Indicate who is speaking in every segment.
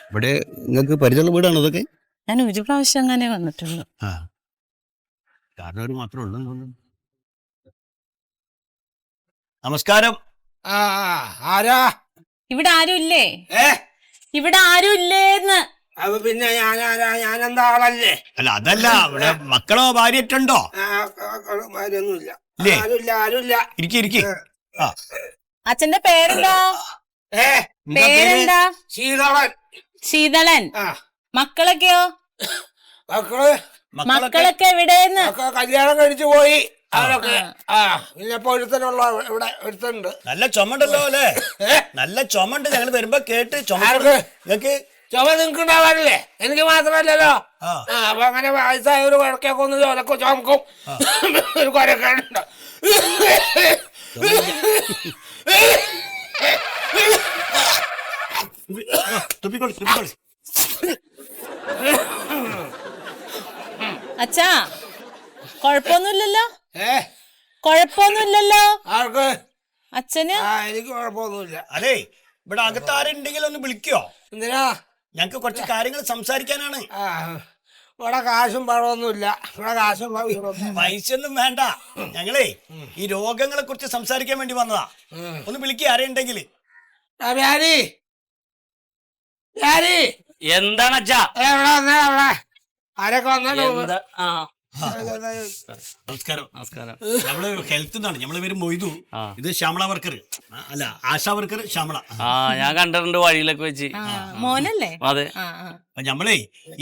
Speaker 1: ഇവിടെ നിങ്ങൾക്ക് പരിചയമുള്ള വീടാണോ ഇതൊക്കെ?
Speaker 2: ഞാൻ ഒരു പ്രാവശ്യം അങ്ങനെ വന്നിട്ടുള്ളൂ.
Speaker 1: കാരണം മാത്രമേ ഉള്ളൂ തോന്നുന്നു. നമസ്കാരം.
Speaker 3: ആരാ?
Speaker 2: ഇവിടെ ആരും ഇല്ലേ? ഇവിടെ ആരും ഇല്ലേന്ന്.
Speaker 3: അപ്പൊ പിന്നെ ഞാനെന്താ ആളല്ലേ?
Speaker 1: അല്ല അതല്ല, ഇവിടെ മക്കളോ ഭാര്യറ്റുണ്ടോ?
Speaker 3: ഭാര്യയൊന്നുമില്ല. ആരുമില്ല.
Speaker 1: ഇരിക്കി.
Speaker 2: അച്ഛന്റെ പേരെന്താ? പേരെന്താ? ശീതളൻ. മക്കളൊക്കെയോ? മക്കളൊക്കെ എവിടെയെന്ന്?
Speaker 3: കല്യാണം കഴിച്ചു പോയി അവരൊക്കെ. പിന്നെ ഒരുത്തനുള്ള ഇവിടെ ഒരുത്തനുണ്ട്.
Speaker 1: നല്ല ചുമണ്ടല്ലോ അല്ലേ? നല്ല ചുമണ്ട്. ഞങ്ങൾ വരുമ്പോ കേട്ട് നിങ്ങൾക്ക്
Speaker 3: ചുമ നിങ്ങക്ക് ഉണ്ടാവാറില്ലേ? എനിക്ക് മാത്രമല്ലല്ലോ. അപ്പൊ അങ്ങനെ വയസ്സായ ഒരു കുഴക്കൊക്കെ ഒന്ന് ചോലക്കോ ചുമക്കും ഒരു കുരക്കെ ഉണ്ട്.
Speaker 2: അച്ഛാ കൊഴപ്പൊന്നുമില്ലല്ലോ? കൊഴപ്പൊന്നുമില്ലല്ലോ
Speaker 3: ആർക്ക്?
Speaker 2: അച്ഛന്.
Speaker 3: എനിക്ക് കുഴപ്പമൊന്നുമില്ല.
Speaker 1: അല്ലേ, ഇവിടെ അകത്ത് ആരുണ്ടെങ്കിലും ഒന്ന് വിളിക്കോ?
Speaker 3: എന്തിനാ?
Speaker 1: ഞങ്ങക്ക് കുറച്ച് കാര്യങ്ങൾ സംസാരിക്കാനാണ്.
Speaker 3: ഇവിടെ കാശും പണമൊന്നുമില്ല. ഇവിടെ കാശും
Speaker 1: പൈസയൊന്നും വേണ്ട. ഞങ്ങളേ ഈ രോഗങ്ങളെ കുറിച്ച് സംസാരിക്കാൻ വേണ്ടി വന്നതാ. ഒന്ന് വിളിക്കുക ആരെയുണ്ടെങ്കിൽ.
Speaker 4: എന്താണ് അച്ഛാ?
Speaker 3: ആരൊക്കെ വന്നോ?
Speaker 1: നമസ്കാരം. നമ്മള് ഹെൽത്ത് എന്നാണ്. നമ്മളെ പേര് മൊയ്തു. ഇത് ശ്യാമള വർക്കർ. അല്ല, ആശാ വർക്കർ ശ്യാമള.
Speaker 4: ഞാൻ കണ്ടിട്ടുണ്ട് വഴിയിലൊക്കെ വെച്ച്.
Speaker 2: മോനല്ലേ?
Speaker 4: അതെ.
Speaker 1: നമ്മളേ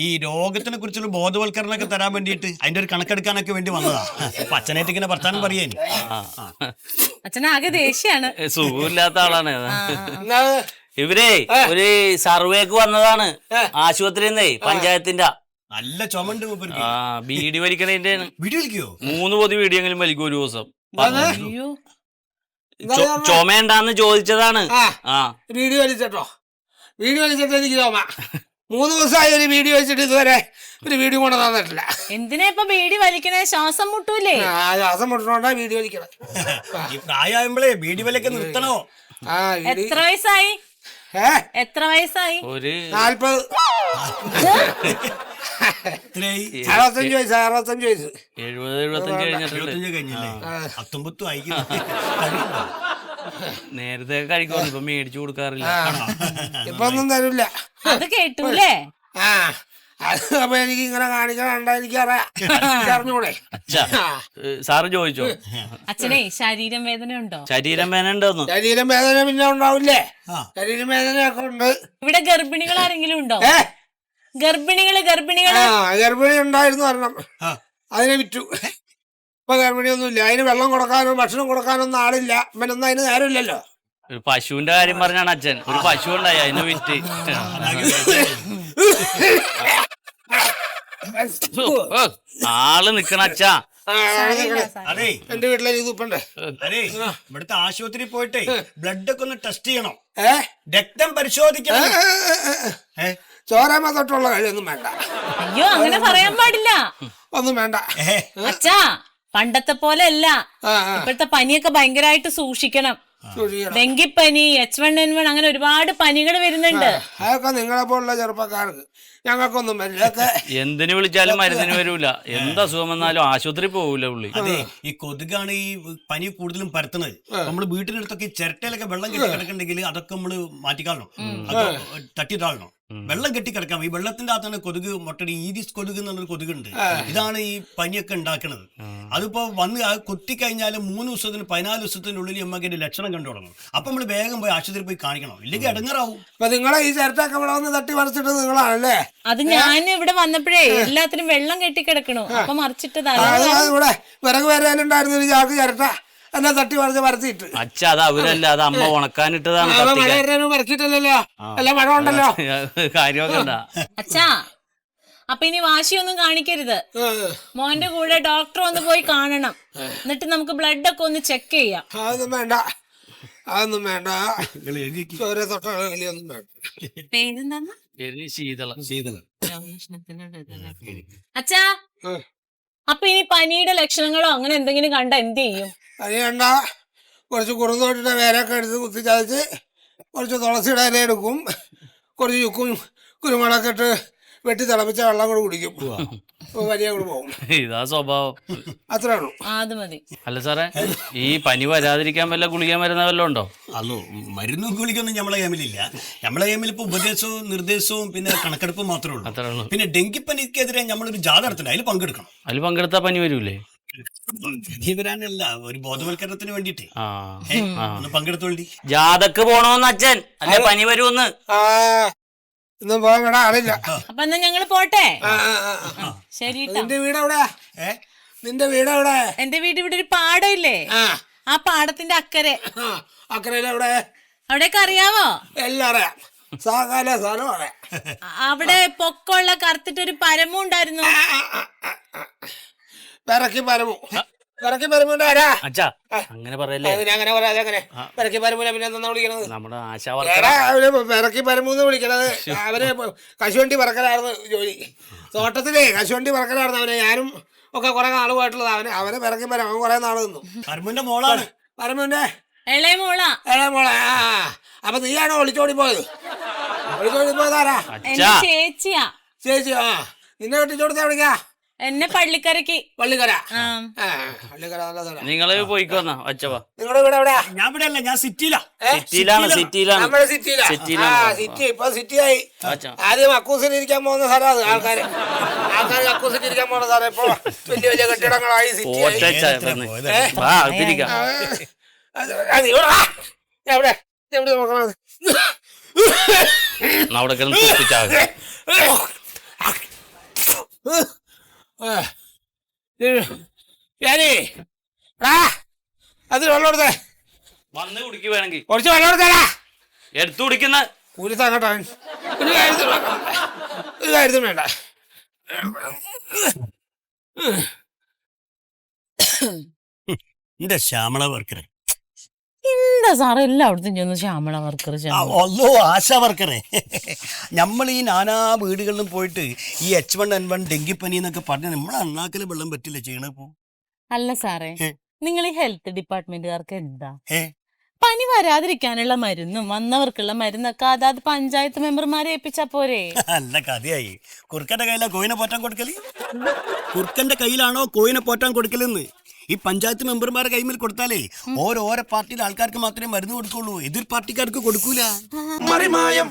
Speaker 1: ഈ രോഗത്തിനെ കുറിച്ചുള്ള ബോധവൽക്കരണമൊക്കെ തരാൻ വേണ്ടിയിട്ട് അതിന്റെ ഒരു കണക്കെടുക്കാനൊക്കെ വേണ്ടി വന്നതാ. അപ്പൊ അച്ഛനായിട്ട് ഇങ്ങനെ വർത്താനം പറയാൻ.
Speaker 2: അച്ഛനാകെ ദേഷ്യാണ്.
Speaker 4: സുഖമില്ലാത്ത ആളാണ്. ഇവരെ ഒരു സർവേക്ക് വന്നതാണ് ആശുപത്രിന്നേ, പഞ്ചായത്തിന്റെ.
Speaker 1: നല്ല ചുമണ്ട്.
Speaker 4: ബീഡി വലിക്കണേന്റെ.
Speaker 1: വീഡിയോ വലിക്കോ?
Speaker 4: 3 പൊതി വീഡിയെങ്കിലും വലിക്കും ഒരു ദിവസം. ചുമയുണ്ടാന്ന് ചോദിച്ചതാണ്.
Speaker 3: വീഡിയോ വലിച്ചിട്ടോ? വീഡിയോ വലിച്ചിട്ട് എനിക്ക് ചുമ. 3 ദിവസമായി ഒരു വീഡിയോ വെച്ചിട്ട് ഇതുവരെ ഒരു വീഡിയോ കൊണ്ട് തന്നിട്ടില്ല.
Speaker 2: എന്തിനാ ഇപ്പൊ ബീഡി വലിക്കണേ? ശ്വാസം മുട്ടൂലേ?
Speaker 3: ശ്വാസം മുട്ടണോണ്ടാ വീഡിയോ വലിക്കണം.
Speaker 1: ഈ പ്രായമാകുമ്പോഴേ ബീഡി വലിയൊക്കെ നിർത്തണോ?
Speaker 2: എത്ര വയസ്സായി? എത്ര വയസ്സായി?
Speaker 4: ഒരു
Speaker 3: 40. 65 വയസ്സ്. 65 വയസ്സ്.
Speaker 4: 70-75
Speaker 1: കഴിഞ്ഞില്ലേ? 19 ആയി.
Speaker 4: നേരത്തെ കഴിക്കുള്ളൂ, ഇപ്പൊ മേടിച്ചു കൊടുക്കാറില്ല.
Speaker 3: ഇപ്പൊ ഒന്നും തരില്ല.
Speaker 2: അത് കേട്ടൂലേ?
Speaker 3: അപ്പൊ എനിക്ക് ഇങ്ങനെ കാണിക്കണ എനിക്കറിഞ്ഞൂടെ?
Speaker 4: സാറ് ചോദിച്ചോ?
Speaker 2: അച്ഛനെ ശരീരം വേദന ഉണ്ടോ?
Speaker 4: ശരീരം വേദന ഉണ്ടോന്ന്?
Speaker 3: ശരീരം വേദന പിന്നെ ഉണ്ടാവില്ലേ? ശരീരം വേദനയൊക്കെ ഉണ്ട്.
Speaker 2: ഇവിടെ ഗർഭിണികൾ ആരെങ്കിലും ഉണ്ടോ? ഗർഭിണി
Speaker 3: ഉണ്ടായിരുന്നു ഒരെണ്ണം. അതിനെ വിറ്റു. ഇപ്പൊ ഗർഭിണിയൊന്നുമില്ല. അതിന് വെള്ളം കൊടുക്കാനോ ഭക്ഷണം കൊടുക്കാനോ ഒന്നും ആളില്ല. ഇവനൊന്നും അതിന് നേരമില്ലല്ലോ.
Speaker 4: ഒരു പശുവിന്റെ കാര്യം പറഞ്ഞാണ് അച്ഛൻ. ഒരു പശു ഉണ്ടായി, അതിന് വിറ്റ്. ആള് നിക്കണ അച്ഛാ.
Speaker 1: അതെ,
Speaker 3: എന്റെ വീട്ടിലേക്ക് തൂപ്പണ്ടേ?
Speaker 1: അതെ, ഇവിടുത്തെ ആശുപത്രിയിൽ പോയിട്ടേ ബ്ലഡ് ഒക്കെ ഒന്ന് ടെസ്റ്റ് ചെയ്യണം. രക്തം പരിശോധിക്കണം.
Speaker 3: ചോരാമ തൊട്ടുള്ള കഴിയൊന്നും വേണ്ട.
Speaker 2: അയ്യോ, അങ്ങനെ പറയാൻ പാടില്ല.
Speaker 3: ഒന്നും വേണ്ട
Speaker 2: അച്ഛാ. പണ്ടത്തെ പോലെ അല്ല. ഇപ്പോഴത്തെ പനിയൊക്കെ ഭയങ്കരമായിട്ട് സൂക്ഷിക്കണം. ഡെങ്കിപ്പനി, H1N1 അങ്ങനെ ഒരുപാട് പനികൾ വരുന്നുണ്ട്.
Speaker 3: അതൊക്കെ നിങ്ങളെ പോലുള്ള ചെറുപ്പക്കാർക്ക്. ഞങ്ങൾക്കൊന്നും വരില്ല.
Speaker 4: എന്തിനു വിളിച്ചാലും മരുന്നിന് വരൂല. എന്ത് അസുഖം വന്നാലും ആശുപത്രി പോകൂല പുള്ളി.
Speaker 1: അതെ, ഈ കൊതുകാണ് ഈ പനി കൂടുതലും പരത്തുന്നത്. നമ്മള് വീട്ടിനടുത്തൊക്കെ ചിരട്ടയിലൊക്കെ വെള്ളം കെട്ടി കിടക്കണ്ടെങ്കിൽ അതൊക്കെ നമ്മള് മാറ്റിക്കാളണം, തട്ടിട്ടാളണം. വെള്ളം കെട്ടിക്കിടക്കാം. ഈ വെള്ളത്തിന്റെ അകത്താണ് കൊതുക് മുട്ടടി. ഈഡിസ് കൊതുക് എന്നുള്ളൊരു കൊതുകുണ്ട്. ഇതാണ് ഈ പനിയൊക്കെ ഉണ്ടാക്കുന്നത്. അതിപ്പോ വന്ന് കൊത്തിക്കഴിഞ്ഞാൽ 3 ദിവസത്തിന് 14 ദിവസത്തിനുള്ളിൽ നമുക്ക് ലക്ഷണം കണ്ടു തുടങ്ങും. അപ്പൊ നമ്മള് വേഗം പോയി ആശുപത്രിയിൽ പോയി കാണിക്കണം, ഇല്ലെങ്കിൽ ഇടങ്ങാറാവും.
Speaker 3: അപ്പൊ നിങ്ങളെ ഈ ചിരട്ടൊക്കെ ഇവിടെ വന്ന് തട്ടി മറിച്ചിട്ട് നിങ്ങളാണല്ലേ?
Speaker 2: അത് ഞാൻ ഇവിടെ വന്നപ്പോഴേ എല്ലാത്തിനും വെള്ളം കെട്ടിക്കിടക്കണു. അപ്പൊ മറിച്ചിട്ടതാ.
Speaker 3: ഇവിടെ വിറക് വരാനുണ്ടായിരുന്നു ഒരു ചാക്ക് ചിരട്ട എന്നെ തട്ടി മറിച്ച് മരത്തിട്ട്.
Speaker 4: അച്ഛ, അത് അവരല്ല, അത് അമ്മ ഉണക്കാനിട്ടതാണ്.
Speaker 3: മരച്ചിട്ടല്ലോ. അല്ല, മഴ ഉണ്ടല്ലോ.
Speaker 4: കാര്യമൊക്കെ ഉണ്ടാ
Speaker 2: അച്ഛാ. അപ്പൊ ഇനി വാശിയൊന്നും കാണിക്കരുത്. മോന്റെ കൂടെ ഡോക്ടർ ഒന്ന് പോയി കാണണം. എന്നിട്ട് നമുക്ക് ബ്ലഡ് ഒക്കെ ഒന്ന് ചെക്ക് ചെയ്യാം.
Speaker 3: അതൊന്നും വേണ്ട, അതൊന്നും വേണ്ട. ചോര തൊട്ടൊന്നും വേണ്ട.
Speaker 2: പേരെന്താന്ന്?
Speaker 4: ശീതള.
Speaker 2: അച്ഛാ, അപ്പൊ ഇനി പനിയുടെ ലക്ഷണങ്ങളോ അങ്ങനെ എന്തെങ്കിലും കണ്ട എന്ത് ചെയ്യും?
Speaker 3: പനി കണ്ട കുറച്ച് കുറുന്തോട്ടിയുടെ വേരൊക്കെ എടുത്ത് കുത്തി ചതച്ച് കുറച്ച് തുളസിയുടെ ഇല എടുക്കും, കുറച്ച് ചുക്കും കുരുമുളകൊക്കെ ഇട്ട് വെട്ടി തിളപ്പിച്ച വെള്ളം കൂടെ കുടിക്കും, പനിയെ കൂടെ പോകും.
Speaker 4: ഇതാ സ്വഭാവം.
Speaker 3: അത്രേ ഉള്ളൂ.
Speaker 2: അത് മതി.
Speaker 4: അല്ല സാറേ, ഈ പനി വരാതിരിക്കാൻ വല്ല ഗുളിക മരുന്ന് വല്ലതും ഉണ്ടോ?
Speaker 1: അല്ലോ, മരുന്നും ഗുളികൊന്നും നമ്മളെ ഗെയിമിലില്ല. നമ്മളെ ഗെയിമിൽ ഇപ്പൊ ഉപദേശവും നിർദ്ദേശവും പിന്നെ കണക്കെടുപ്പും മാത്രമേ
Speaker 4: അത്രേ
Speaker 1: ഉള്ളൂ.
Speaker 4: ഉള്ളൂ.
Speaker 1: പിന്നെ ഡെങ്കിപ്പനിക്കെതിരെ നമ്മളൊരു ജാഥ നടത്തില്ല, അതിൽ പങ്കെടുക്കണം.
Speaker 4: അതിൽ പങ്കെടുത്താ പനി വരൂലേ?
Speaker 1: പനി വരാനല്ല, ഒരു ബോധവൽക്കരണത്തിന് വേണ്ടിട്ടേ ഒന്ന് പങ്കെടുത്തോണ്ടി.
Speaker 4: ജാഥക്ക് പോണോന്ന് അച്ഛൻ, അല്ല പനി വരുമെന്ന്.
Speaker 3: ഇന്നും പോകാൻ വേണ്ട ആളില്ല.
Speaker 2: അപ്പൊ എന്നാ ഞങ്ങള് പോട്ടെ. ശരി.
Speaker 3: നിന്റെ വീട് എവിടെയാ? നിന്റെ വീട് എവിടെ?
Speaker 2: എന്റെ വീട് ഇവിടെ ഒരു പാടമില്ലേ, ആ പാടത്തിന്റെ അക്കരെ.
Speaker 3: അക്കരയിലെവിടെ?
Speaker 2: അവിടേക്ക് അറിയാവോ?
Speaker 3: എല്ലാം അറിയാം, സാകാല സ്ഥലം അറിയാം.
Speaker 2: അവിടെ പൊക്കമുള്ള കറുത്തിട്ടൊരു പരമു ഉണ്ടായിരുന്നു.
Speaker 3: പിറക്കി പരമു. പിറക്കി പരമുണ്ട് ആരാ?
Speaker 4: അച്ഛാ അങ്ങനെ പറയല്ലേ.
Speaker 3: അങ്ങനെ പറയാതെ അങ്ങനെ പിറക്കി പരമൂല പിന്നെ എന്താ വിളിക്കണത്?
Speaker 4: നമ്മുടെ
Speaker 3: പിറക്കി പരമൂന്ന് വിളിക്കണത്. അവര് കശുവണ്ടി പറക്കലായിരുന്നു ജോലി, തോട്ടത്തിലേ കശുവണ്ടി പറക്കലായിരുന്നു അവനെ. ഞാനും ഒക്കെ കുറെ നാള് പോയിട്ടുള്ളത്. അവനെ പിറക്കി പരം, അവൻ കുറെ നാള് നിന്നു.
Speaker 1: പരമുന്റെ മോളാണ്.
Speaker 3: പരമുന്റെ
Speaker 2: ഇളയ മോളാ.
Speaker 3: ഇളയ മോളെ. അപ്പൊ നീയാണോ ഒളിച്ചോടി പോയത്? ഒളിച്ചോടി പോയതാരാ?
Speaker 2: എന്റെ ചേച്ചിയാ.
Speaker 3: ചേച്ചി? നിന്നെ കെട്ടിച്ചോടുത്ത എവിടേക്കാ?
Speaker 2: എന്നെ പള്ളിക്കരക്ക്.
Speaker 3: പള്ളിക്കര. പള്ളിക്കര നല്ല സ്ഥലം.
Speaker 4: നിങ്ങള് പോയിക്കോന്നാ അച്ഛവാ.
Speaker 3: നിങ്ങളുടെ വീട് എവിടെയാ?
Speaker 1: ഞാൻ ഇവിടെ അല്ല, ഞാൻ സിറ്റിയിലാ.
Speaker 4: സിറ്റിയിലാണ്.
Speaker 3: നമ്മുടെ സിറ്റിയിലാ. സിറ്റി ഇപ്പൊ സിറ്റിയായി. ആദ്യം കക്കൂസിലിരിക്കാൻ പോകുന്ന സ്ഥലം അത്. ആൾക്കാര് കക്കൂസിലിരിക്കാൻ പോകുന്ന സ്ഥലം ഇപ്പൊ വലിയ വലിയ കെട്ടിടങ്ങളായി സിറ്റിയായി. എവിടെ എവിടെ നോക്കണത്? അത് വെള്ളം എടുത്തേ.
Speaker 4: വന്ന് കുടിക്ക് വേണമെങ്കിൽ.
Speaker 3: കുറച്ച് വെള്ളം എടുത്തേരാ.
Speaker 4: എടുത്തു കുടിക്കുന്ന
Speaker 3: കൂലിത്താങ്ങട്ടാ. ഒരു കാര്യത്തിനും വേണ്ട.
Speaker 1: എന്റെ ശ്യാമള വർക്കറെ.
Speaker 2: എന്താ സാറ് എല്ലായിടത്തും ചെന്ന് ശ്യാമള വർക്കർ.
Speaker 1: അല്ലോ, ആശാ വർക്കറെ. നമ്മൾ ഈ നാനാ വീടുകളിലും പോയിട്ട് ഈ H1N1 ഡെങ്കിപ്പനി എന്നൊക്കെ പറഞ്ഞ് നമ്മളെ അണ്ണാക്കല് വെള്ളം പറ്റില്ല ചെയ്യണപ്പോ.
Speaker 2: അല്ല സാറേ, നിങ്ങൾ ഈ ഹെൽത്ത് ഡിപ്പാർട്ട്മെന്റുകാർക്ക് എന്താ പനി വരാതിരിക്കാനുള്ള മരുന്നും വന്നവർക്കുള്ള മരുന്നൊക്കെ അതാത് പഞ്ചായത്ത് മെമ്പർമാരെ ഏൽപ്പിച്ചാ പോരെ?
Speaker 1: നല്ല കഥയായി. കുറുക്കന്റെ കയ്യിലാ കോയിനെ പോറ്റാൻ കൊടുക്കല്? കുറുക്കന്റെ കയ്യിലാണോ കോയിനെ പോറ്റാൻ കൊടുക്കലെന്ന്? ഈ പഞ്ചായത്ത് മെമ്പർമാരെ കൈമിൽ കൊടുത്താലേ ഓരോരോ പാർട്ടിയിലെ ആൾക്കാർക്ക് മാത്രമേ മരുന്ന് കൊടുക്കുള്ളൂ, എതിർ പാർട്ടിക്കാർക്ക് കൊടുക്കൂല.
Speaker 3: മറിമായം.